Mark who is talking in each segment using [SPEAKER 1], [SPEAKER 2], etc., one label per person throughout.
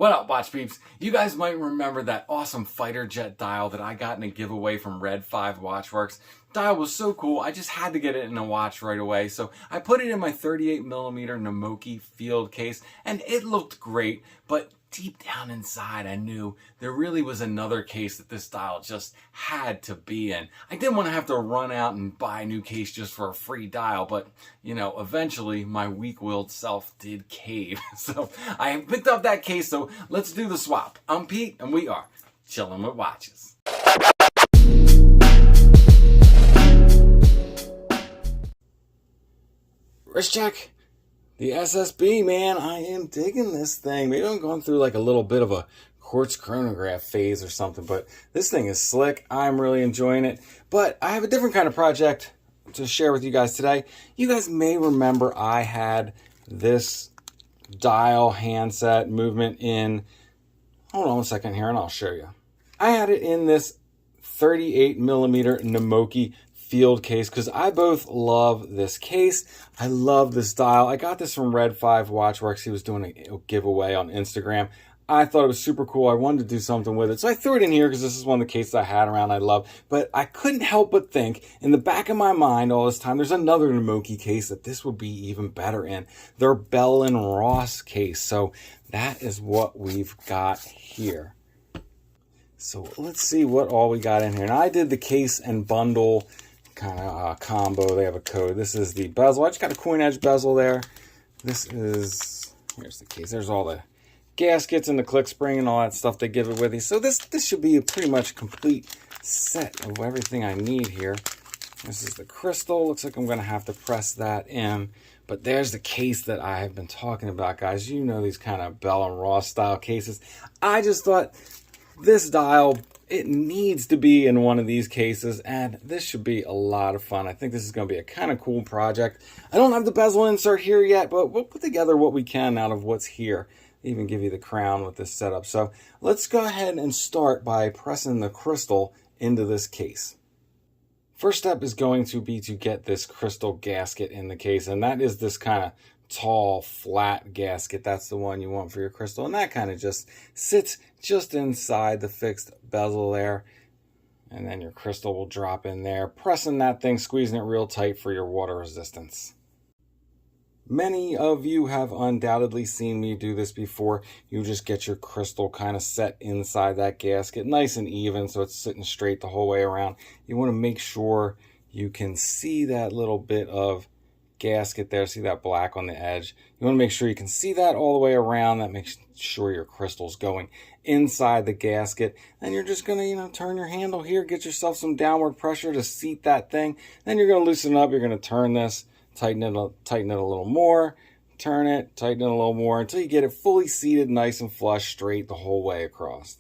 [SPEAKER 1] What up, watch peeps? You guys might remember that awesome fighter jet dial that I got in a giveaway from Red 5 Watchworks. Dial was so cool, I just had to get it in a watch right away, so I put it in my 38mm Namoki field case, and it looked great, but deep down inside I knew there really was another case that this dial just had to be in. I didn't want to have to run out and buy a new case just for a free dial, but you know, eventually my weak-willed self did cave. So I picked up that case, so let's do the swap. I'm Pete, and we are chilling with watches. Wrist check. The SSB, man, I am digging this thing. Maybe I'm going through like a little bit of a quartz chronograph phase or something, but this thing is slick. I'm really enjoying it. But I have a different kind of project to share with you guys today. You guys may remember I had this dial handset movement in, hold on a second here and I'll show you. I had it in this 38mm Namoki field case because I both love this case. I love this dial. I got this from Red 5 Watchworks. He was doing a giveaway on Instagram. I thought it was super cool. I wanted to do something with it. So I threw it in here because this is one of the cases I had around I love. But I couldn't help but think in the back of my mind all this time, there's another Namoki case that this would be even better in. Their Bell Ross case. So that is what we've got here. So let's see what all we got in here. And I did the case and bundle kind of combo. They have a code. This is the bezel. I just got a coin edge bezel there. This is, here's the case. There's all the gaskets and the click spring and all that stuff they give it with you. So this should be a pretty much complete set of everything I need here. This is the crystal. Looks like I'm going to have to press that in. But there's the case that I have been talking about, guys. You know these kind of Bell and Ross style cases. I just thought this dial, it needs to be in one of these cases, and this should be a lot of fun. I think this is going to be a kind of cool project. I don't have the bezel insert here yet, but we'll put together what we can out of what's here. Even give you the crown with this setup. So let's go ahead and start by pressing the crystal into this case. First step is going to be to get this crystal gasket in the case, and that is this kind of tall, flat gasket. That's the one you want for your crystal, and that kind of just sits just inside the fixed bezel there, and then your crystal will drop in there, pressing that thing, squeezing it real tight for your water resistance. Many of you have undoubtedly seen me do this before. You just get your crystal kind of set inside that gasket, nice and even, so it's sitting straight the whole way around. You want to make sure you can see that little bit of gasket there. See that black on the edge? You want to make sure you can see that all the way around. That makes sure your crystal's going inside the gasket. Then you're just going to, turn your handle here, get yourself some downward pressure to seat that thing. Then you're going to loosen it up. You're going to turn this, tighten it a little more, turn it, tighten it a little more until you get it fully seated, nice and flush, straight the whole way across.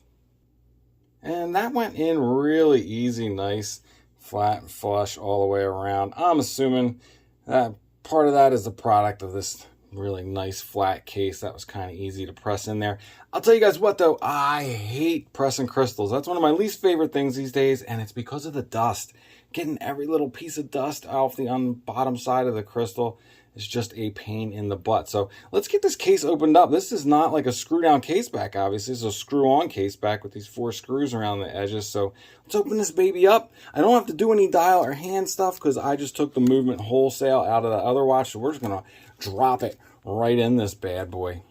[SPEAKER 1] And that went in really easy, nice, flat and flush all the way around. I'm assuming that part of that is the product of this really nice flat case that was kind of easy to press in there. I'll tell you guys what though, I hate pressing crystals. That's one of my least favorite things these days, and it's because of the dust. Getting every little piece of dust off the bottom side of the crystal is just a pain in the butt. So let's get this case opened up. This is not like a screw down case back, obviously. It's a screw on case back with these 4 screws around the edges. So let's open this baby up. I don't have to do any dial or hand stuff because I just took the movement wholesale out of the other watch. So we're just going to drop it right in this bad boy.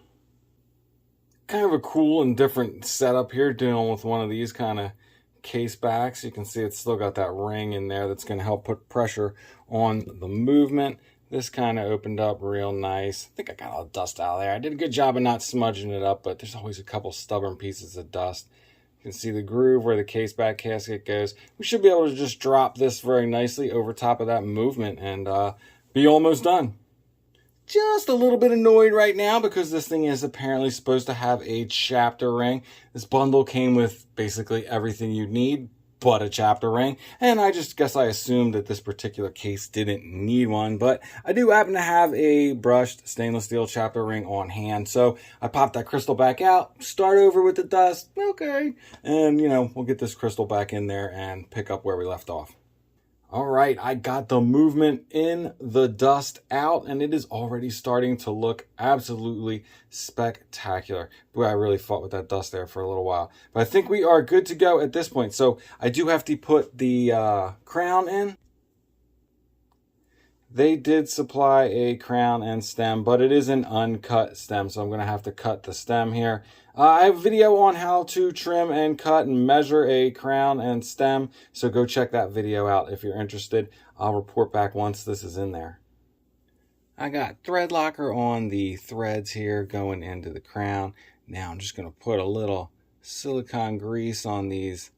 [SPEAKER 1] Kind of a cool and different setup here, dealing with one of these kind of case backs. You can see it's still got that ring in there that's going to help put pressure on the movement. This kind of opened up real nice. I think I got all the dust out of there. I did a good job of not smudging it up, but there's always a couple stubborn pieces of dust. You can see the groove where the case back gasket goes. We should be able to just drop this very nicely over top of that movement and be almost done. Just a little bit annoyed right now because this thing is apparently supposed to have a chapter ring. This bundle came with basically everything you need but a chapter ring, and I just guess I assumed that this particular case didn't need one, but I do happen to have a brushed stainless steel chapter ring on hand, so I popped that crystal back out, start over with the dust, okay, and we'll get this crystal back in there and pick up where we left off. All right, I got the movement in the dust out, and it is already starting to look absolutely spectacular. Boy, I really fought with that dust there for a little while. But I think we are good to go at this point. So I do have to put the crown in. They did supply a crown and stem, but it is an uncut stem, so I'm going to have to cut the stem here. I have a video on how to trim and cut and measure a crown and stem, so go check that video out if you're interested. I'll report back once this is in there. I got thread locker on the threads here going into the crown. Now I'm just going to put a little silicone grease on these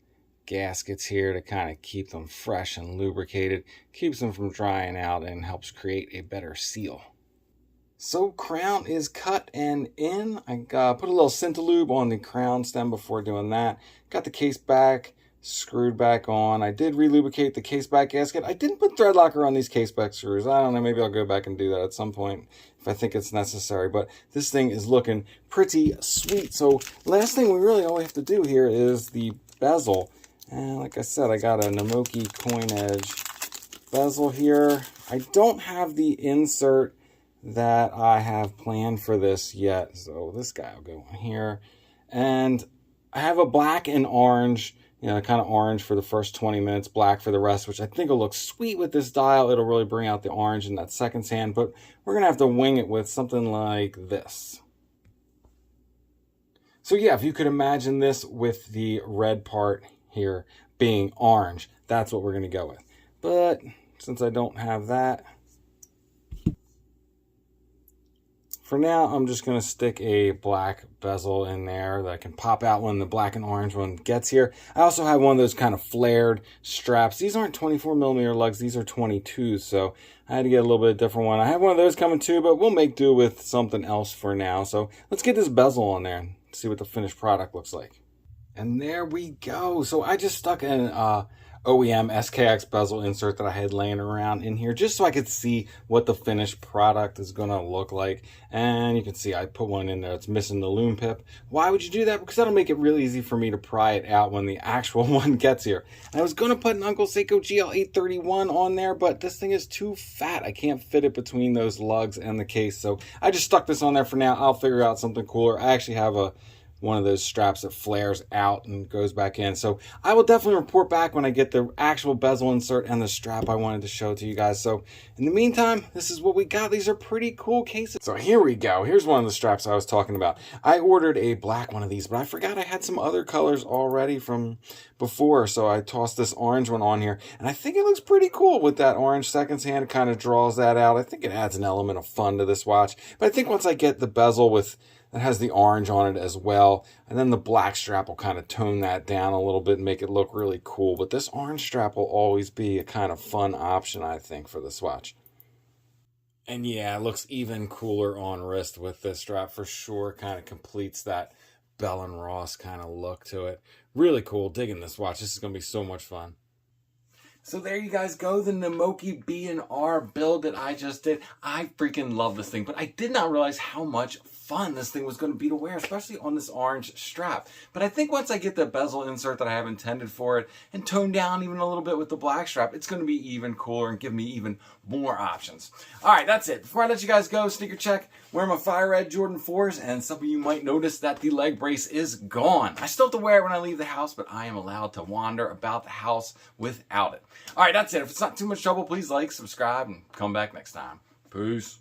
[SPEAKER 1] gaskets here to kind of keep them fresh and lubricated, keeps them from drying out, and helps create a better seal. So crown is cut and in. I put a little Cintalube on the crown stem before doing that. Got the case back screwed back on. I did relubricate the case back gasket. I didn't put thread locker on these case back screws. I don't know, maybe I'll go back and do that at some point if I think it's necessary, but this thing is looking pretty sweet. So last thing we really all have to do here is the bezel. And like I said, I got a Namoki coin edge bezel here. I don't have the insert that I have planned for this yet, so this guy will go on here. And I have a black and orange, kind of orange for the first 20 minutes, black for the rest, which I think will look sweet with this dial. It'll really bring out the orange in that second hand, but we're going to have to wing it with something like this. So yeah, if you could imagine this with the red part here being orange, that's what we're going to go with. But since I don't have that, for now I'm just going to stick a black bezel in there that I can pop out when the black and orange one gets here. I also have one of those kind of flared straps. These aren't 24mm lugs, these are 22s, so I had to get a little bit different one. I have one of those coming too, but we'll make do with something else for now. So let's get this bezel on there and see what the finished product looks like. And there we go. So I just stuck an OEM SKX bezel insert that I had laying around in here just so I could see what the finished product is going to look like. And you can see I put one in there that's missing the loom pip. Why would you do that? Because that'll make it real easy for me to pry it out when the actual one gets here. And I was going to put an Uncle Seiko GL831 on there, but this thing is too fat. I can't fit it between those lugs and the case. So I just stuck this on there for now. I'll figure out something cooler. I actually have one of those straps that flares out and goes back in. So I will definitely report back when I get the actual bezel insert and the strap I wanted to show to you guys. So in the meantime, this is what we got. These are pretty cool cases. So here we go. Here's one of the straps I was talking about. I ordered a black one of these, but I forgot I had some other colors already from before. So I tossed this orange one on here, and I think it looks pretty cool with that orange seconds hand. It kind of draws that out. I think it adds an element of fun to this watch. But I think once I get the bezel that has the orange on it as well, and then the black strap will kind of tone that down a little bit and make it look really cool. But this orange strap will always be a kind of fun option, I think, for this watch. And yeah, it looks even cooler on wrist with this strap for sure. Kind of completes that Bell Ross kind of look to it. Really cool. Digging this watch. This is going to be so much fun. So there you guys go, the Namoki B&R build that I just did. I freaking love this thing, but I did not realize how much fun this thing was going to be to wear, especially on this orange strap. But I think once I get the bezel insert that I have intended for it and tone down even a little bit with the black strap, it's going to be even cooler and give me even more options. All right, that's it. Before I let you guys go, sneaker check. Wear my fire red Jordan 4s, and some of you might notice that the leg brace is gone. I still have to wear it when I leave the house, but I am allowed to wander about the house without it. All right, that's it. If it's not too much trouble, please like, subscribe, and come back next time. Peace.